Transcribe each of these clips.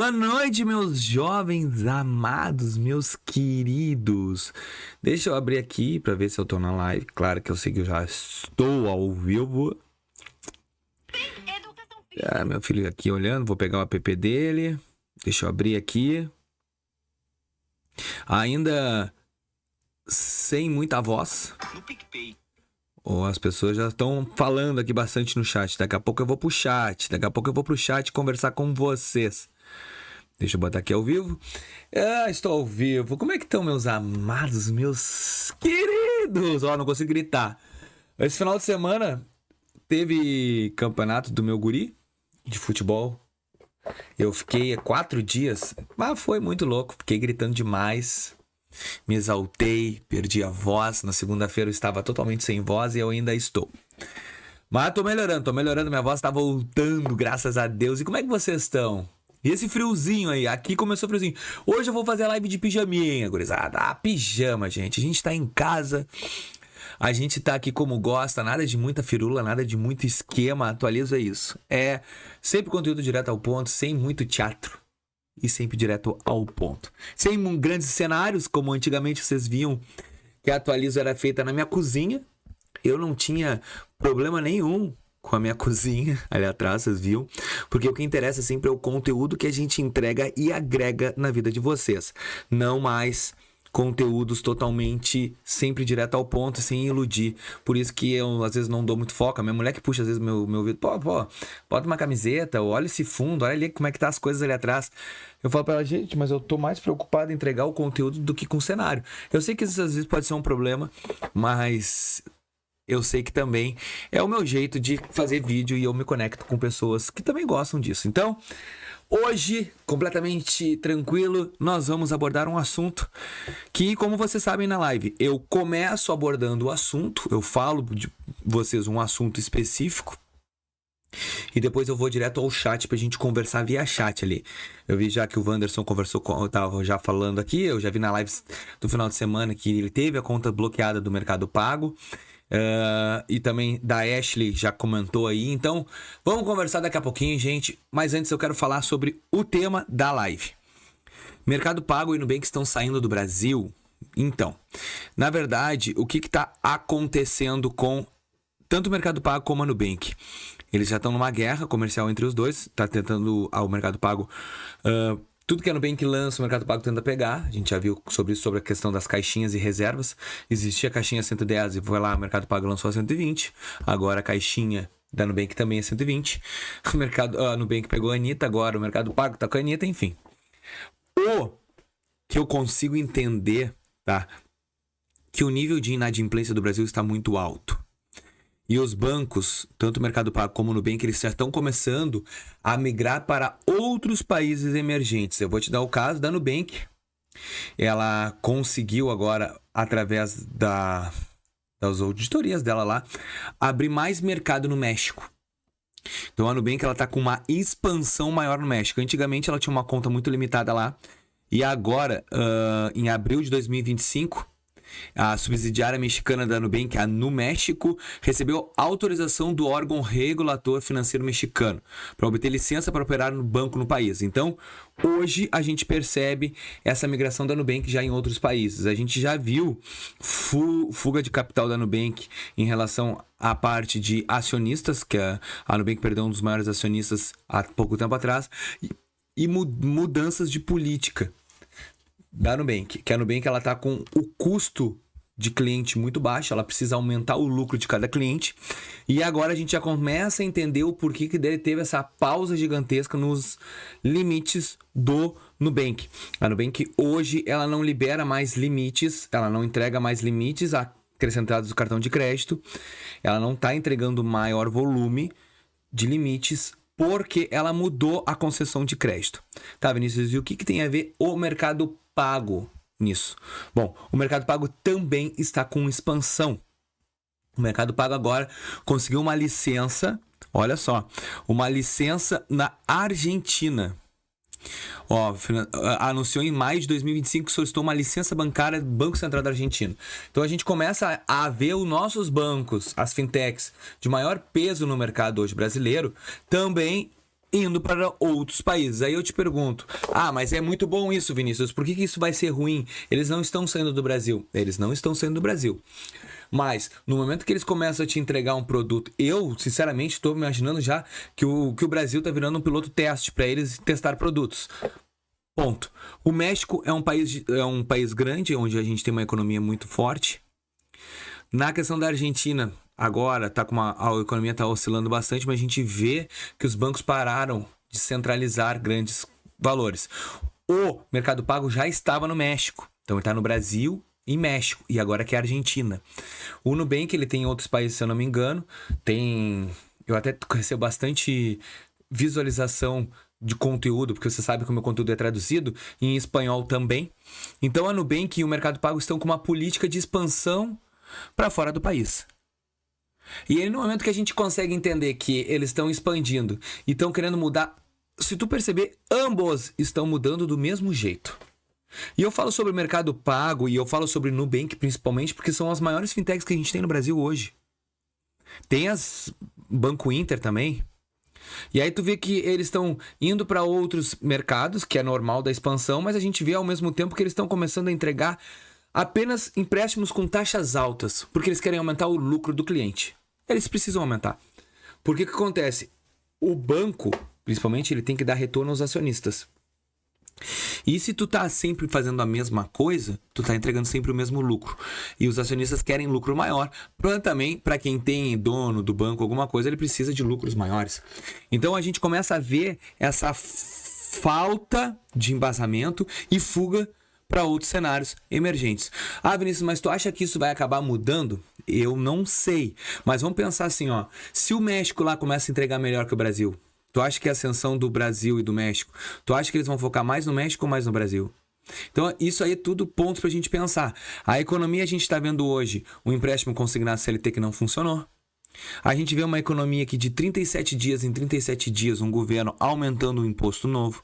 Boa noite, meus jovens amados, meus queridos. Deixa eu abrir aqui para ver se eu tô na live. Claro que eu sei que eu já estou ao vivo. Meu filho aqui olhando, vou pegar o app dele. Deixa eu abrir aqui. Ainda sem muita voz. As pessoas já estão falando aqui bastante no chat. Daqui a pouco eu vou pro chat conversar com vocês. Deixa eu botar aqui ao vivo. Estou ao vivo. Como é que estão, meus amados, meus queridos? Não consigo gritar. Esse final de semana teve campeonato do meu guri de futebol. Eu fiquei 4 dias, mas foi muito louco. Fiquei gritando demais. Me exaltei, perdi a voz. Na segunda-feira eu estava totalmente sem voz e eu ainda estou. Mas tô melhorando. Minha voz tá voltando, graças a Deus. E como é que vocês estão? E esse friozinho aí, aqui começou friozinho. Hoje eu vou fazer a live de pijaminha, gurizada. Pijama, gente. A gente tá em casa. A gente tá aqui como gosta. Nada de muita firula, nada de muito esquema. Atualiza isso. É sempre conteúdo direto ao ponto, sem muito teatro. E sempre direto ao ponto. Sem grandes cenários, como antigamente vocês viam que a Atualizo era feita na minha cozinha. Eu não tinha problema nenhum com a minha cozinha, ali atrás, vocês viram? Porque o que interessa sempre é o conteúdo que a gente entrega e agrega na vida de vocês. Não mais conteúdos totalmente sempre direto ao ponto, sem iludir. Por isso que eu, às vezes, não dou muito foco. A minha mulher que puxa, às vezes, meu vídeo. Bota uma camiseta, olha esse fundo, olha ali como é que tá as coisas ali atrás. Eu falo pra ela, gente, mas eu tô mais preocupado em entregar o conteúdo do que com o cenário. Eu sei que isso, às vezes, pode ser um problema, mas eu sei que também é o meu jeito de fazer vídeo e eu me conecto com pessoas que também gostam disso. Então, hoje, completamente tranquilo, nós vamos abordar um assunto que, como vocês sabem na live, eu começo abordando o assunto, eu falo de vocês um assunto específico e depois eu vou direto ao chat pra gente conversar via chat ali. Eu vi já que o Wanderson conversou com, eu tava já falando aqui, eu já vi na live do final de semana que ele teve a conta bloqueada do Mercado Pago. E também da Ashley já comentou aí. Então, vamos conversar daqui a pouquinho, gente. Mas antes eu quero falar sobre o tema da live. Mercado Pago e Nubank estão saindo do Brasil. Então, na verdade, o que está acontecendo com tanto o Mercado Pago como a Nubank? Eles já estão numa guerra comercial entre os dois. Está tentando o Mercado Pago... tudo que a Nubank lança, o Mercado Pago tenta pegar. A gente já viu sobre isso, sobre a questão das caixinhas e reservas. Existia a caixinha 110 e foi lá, o Mercado Pago lançou a 120. Agora a caixinha da Nubank também é 120. A Nubank pegou a Anitta, agora o Mercado Pago tá com a Anitta, enfim. O que eu consigo entender, tá? Que o nível de inadimplência do Brasil está muito alto. E os bancos, tanto o Mercado Pago como o Nubank, eles já estão começando a migrar para outros países emergentes. Eu vou te dar o caso da Nubank. Ela conseguiu agora, através das auditorias dela lá, abrir mais mercado no México. Então a Nubank está com uma expansão maior no México. Antigamente ela tinha uma conta muito limitada lá. E agora, em abril de 2025... a subsidiária mexicana da Nubank, a Numéxico, recebeu autorização do órgão regulator financeiro mexicano para obter licença para operar no banco no país. Então, hoje a gente percebe essa migração da Nubank já em outros países. A gente já viu fuga de capital da Nubank em relação à parte de acionistas, que a Nubank perdeu um dos maiores acionistas há pouco tempo atrás, e mudanças de política da Nubank, que a Nubank ela tá com o custo de cliente muito baixo, ela precisa aumentar o lucro de cada cliente, e agora a gente já começa a entender o porquê que teve essa pausa gigantesca nos limites do Nubank. A Nubank hoje ela não libera mais limites, ela não entrega mais limites acrescentados do cartão de crédito, ela não está entregando maior volume de limites porque ela mudou a concessão de crédito. Tá, Vinícius? E o que tem a ver o Mercado Pago nisso? Bom, o Mercado Pago também está com expansão. O Mercado Pago agora conseguiu uma licença, olha só, uma licença na Argentina. Anunciou em maio de 2025 que solicitou uma licença bancária do Banco Central da Argentina. Então a gente começa a ver os nossos bancos, as fintechs, de maior peso no mercado hoje brasileiro, também indo para outros países. Aí eu te pergunto, mas é muito bom isso, Vinícius, por que isso vai ser ruim? Eles não estão saindo do Brasil. Eles não estão saindo do Brasil. Mas, no momento que eles começam a te entregar um produto, eu, sinceramente, estou imaginando já que o Brasil está virando um piloto teste para eles testar produtos. Ponto. O México é um país grande, onde a gente tem uma economia muito forte. Na questão da Argentina, agora a economia está oscilando bastante, mas a gente vê que os bancos pararam de centralizar grandes valores. O Mercado Pago já estava no México, então ele está no Brasil e México, e agora que é a Argentina. O Nubank, ele tem em outros países, se eu não me engano, eu até recebo bastante visualização de conteúdo, porque você sabe que o meu conteúdo é traduzido em espanhol também. Então a Nubank e o Mercado Pago estão com uma política de expansão para fora do país. E aí, no momento que a gente consegue entender que eles estão expandindo e estão querendo mudar, se tu perceber, ambos estão mudando do mesmo jeito. E eu falo sobre o Mercado Pago e eu falo sobre Nubank principalmente porque são as maiores fintechs que a gente tem no Brasil hoje. Tem as Banco Inter também. E aí tu vê que eles estão indo para outros mercados, que é normal da expansão, mas a gente vê ao mesmo tempo que eles estão começando a entregar apenas empréstimos com taxas altas, porque eles querem aumentar o lucro do cliente. Eles precisam aumentar. Porque o que acontece? O banco, principalmente, ele tem que dar retorno aos acionistas. E se tu tá sempre fazendo a mesma coisa, tu tá entregando sempre o mesmo lucro. E os acionistas querem lucro maior. Também, para quem tem dono do banco, alguma coisa, ele precisa de lucros maiores. Então a gente começa a ver essa falta de embasamento e fuga para outros cenários emergentes. Vinícius, mas tu acha que isso vai acabar mudando? Eu não sei. Mas vamos pensar assim, se o México lá começa a entregar melhor que o Brasil, tu acha que a ascensão do Brasil e do México, tu acha que eles vão focar mais no México ou mais no Brasil? Então, isso aí é tudo pontos pra gente pensar. A economia, a gente está vendo hoje um empréstimo consignado CLT que não funcionou. A gente vê uma economia que de 37 dias em 37 dias, um governo aumentando um imposto novo.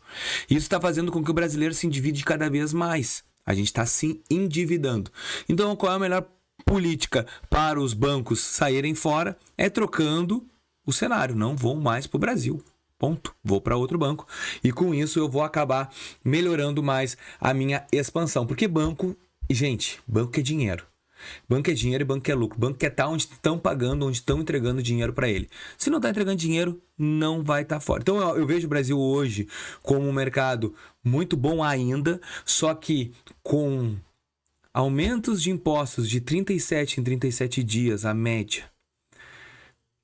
Isso está fazendo com que o brasileiro se endivide cada vez mais. A gente está se endividando. Então, qual é a melhor política para os bancos saírem fora? É trocando o cenário. Não vou mais para o Brasil. Ponto. Vou para outro banco. E com isso eu vou acabar melhorando mais a minha expansão. Porque banco, gente, banco é dinheiro. Banco é dinheiro e banco é lucro. Banco quer estar onde estão pagando, onde estão entregando dinheiro para ele. Se não está entregando dinheiro, não vai estar fora. Então eu vejo o Brasil hoje como um mercado muito bom ainda, só que com aumentos de impostos de 37 em 37 dias, a média,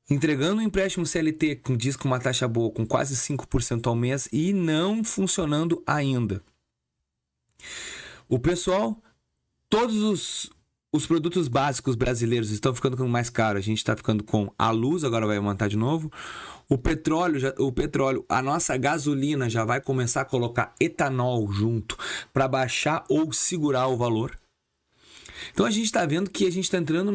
entregando um empréstimo CLT com uma taxa boa, com quase 5% ao mês e não funcionando ainda. O pessoal, todos os produtos básicos brasileiros estão ficando mais caros. A gente está ficando com a luz, agora vai aumentar de novo. O petróleo, a nossa gasolina já vai começar a colocar etanol junto para baixar ou segurar o valor. Então a gente está vendo que a gente está entrando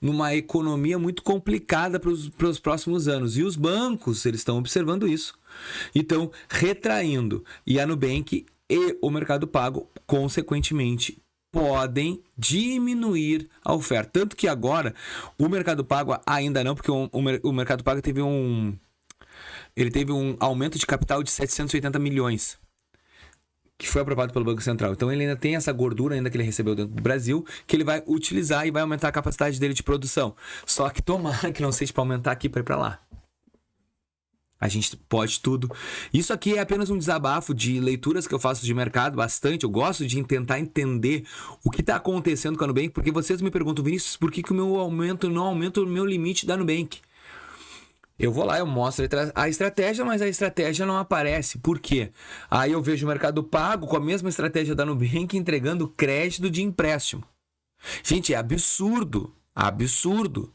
numa economia muito complicada para os próximos anos. E os bancos, eles estão observando isso. Então, retraindo. E a Nubank e o Mercado Pago, consequentemente, podem diminuir a oferta. Tanto que agora, o Mercado Pago ainda não, porque o Mercado Pago teve um aumento de capital de 780 milhões. Que foi aprovado pelo Banco Central. Então ele ainda tem essa gordura ainda que ele recebeu dentro do Brasil, que ele vai utilizar e vai aumentar a capacidade dele de produção. Só que tomara que não seja para aumentar aqui para ir para lá. A gente pode tudo. Isso aqui é apenas um desabafo de leituras que eu faço de mercado bastante. Eu gosto de tentar entender o que está acontecendo com a Nubank, porque vocês me perguntam, Vinícius, por que o meu aumento não aumenta o meu limite da Nubank? Eu vou lá, eu mostro a estratégia, mas a estratégia não aparece. Por quê? Aí eu vejo o Mercado Pago com a mesma estratégia da Nubank entregando crédito de empréstimo. Gente, é absurdo. Absurdo.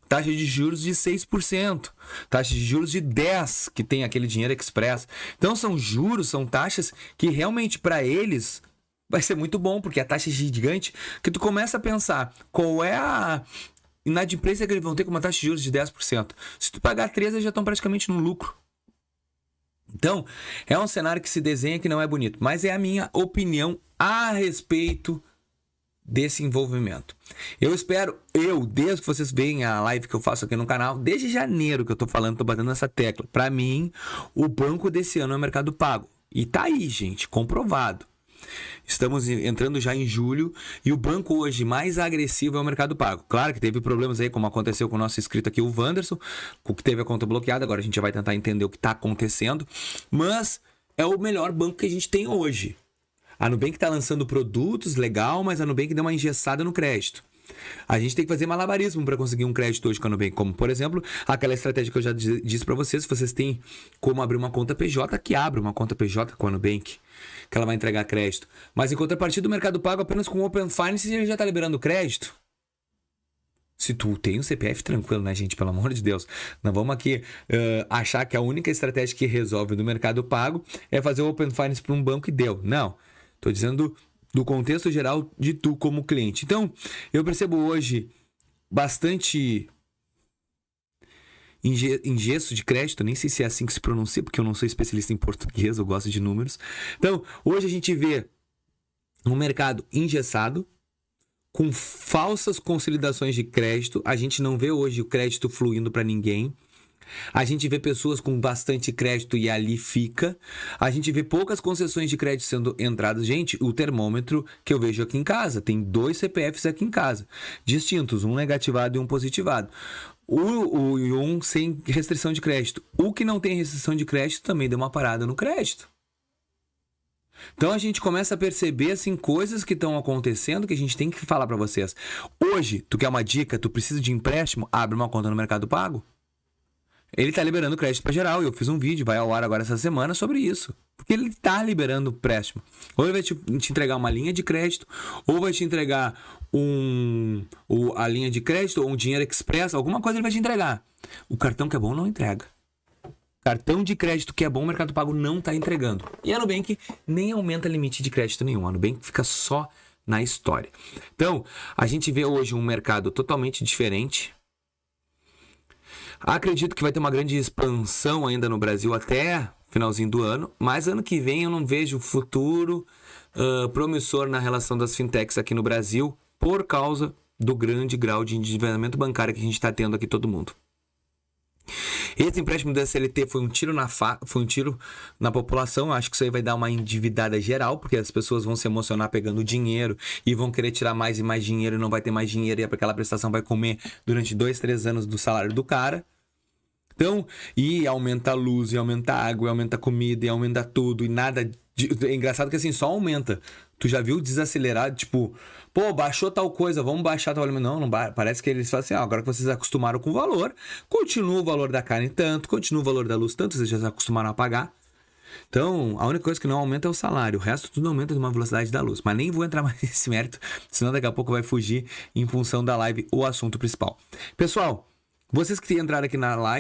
Taxa de juros de 6%. Taxa de juros de 10%, que tem aquele dinheiro express. Então são juros, são taxas que realmente para eles vai ser muito bom, porque a taxa é gigante, que tu começa a pensar qual é a inadimplência que eles vão ter com uma taxa de juros de 10%. Se tu pagar 13%, eles já estão praticamente no lucro. Então, é um cenário que se desenha que não é bonito. Mas é a minha opinião a respeito desse envolvimento. Eu espero, desde que vocês veem a live que eu faço aqui no canal, desde janeiro que eu tô falando, tô batendo nessa tecla. Para mim, o banco desse ano é o Mercado Pago. E tá aí, gente, comprovado. Estamos entrando já em julho e o banco hoje mais agressivo é o Mercado Pago. Claro que teve problemas aí, como aconteceu com o nosso inscrito aqui, o Wanderson, que teve a conta bloqueada. Agora a gente já vai tentar entender o que está acontecendo. Mas é o melhor banco que a gente tem hoje. A Nubank está lançando produtos, legal, mas a Nubank deu uma engessada no crédito. A gente tem que fazer malabarismo para conseguir um crédito hoje com a Nubank, como, por exemplo, aquela estratégia que eu já disse para vocês. Se vocês têm como abrir uma conta PJ, que abra uma conta PJ com a Nubank, que ela vai entregar crédito. Mas em contrapartida, o Mercado Pago apenas com o Open Finance ele já está liberando crédito. Se tu tem um CPF tranquilo, né, gente? Pelo amor de Deus. Não vamos aqui achar que a única estratégia que resolve no Mercado Pago é fazer o Open Finance para um banco e deu. Não. Estou dizendo do contexto geral de tu como cliente. Então, eu percebo hoje bastante engesso de crédito, nem sei se é assim que se pronuncia, porque eu não sou especialista em português, eu gosto de números. Então, hoje a gente vê um mercado engessado, com falsas consolidações de crédito. A gente não vê hoje o crédito fluindo para ninguém. A gente vê pessoas com bastante crédito e ali fica. A gente vê poucas concessões de crédito sendo entradas. Gente, o termômetro que eu vejo aqui em casa, tem 2 CPFs aqui em casa, distintos, um negativado e um positivado. Um sem restrição de crédito. O que não tem restrição de crédito também deu uma parada no crédito. Então a gente começa a perceber assim coisas que estão acontecendo que a gente tem que falar para vocês. Hoje, tu quer uma dica, tu precisa de empréstimo, abre uma conta no Mercado Pago. Ele tá liberando crédito para geral. Eu fiz um vídeo, vai ao ar agora essa semana sobre isso. Porque ele tá liberando empréstimo. Ou ele vai te entregar uma linha de crédito, ou vai te entregar a linha de crédito, ou um dinheiro express, alguma coisa ele vai te entregar. O cartão que é bom não entrega. Cartão de crédito que é bom, o Mercado Pago não tá entregando. E a Nubank nem aumenta limite de crédito nenhum. A Nubank fica só na história. Então, a gente vê hoje um mercado totalmente diferente. Acredito que vai ter uma grande expansão ainda no Brasil até finalzinho do ano, mas ano que vem eu não vejo futuro promissor na relação das fintechs aqui no Brasil por causa do grande grau de endividamento bancário que a gente está tendo aqui todo mundo. Esse empréstimo da SLT foi um tiro na população. Acho que isso aí vai dar uma endividada geral, porque as pessoas vão se emocionar pegando dinheiro e vão querer tirar mais e mais dinheiro e não vai ter mais dinheiro e aquela prestação vai comer durante 2, 3 anos do salário do cara. Então, e aumenta a luz, e aumenta a água, e aumenta a comida, e aumenta tudo, e nada... É engraçado que assim, só aumenta. Tu já viu desacelerar, tipo... Pô, baixou tal coisa, vamos baixar tal... Não parece que eles falam assim, agora que vocês acostumaram com o valor, continua o valor da carne tanto, continua o valor da luz tanto, vocês já se acostumaram a pagar. Então, a única coisa que não aumenta é o salário. O resto tudo aumenta de uma velocidade da luz. Mas nem vou entrar mais nesse mérito, senão daqui a pouco vai fugir em função da live o assunto principal. Pessoal, vocês que entraram aqui na live,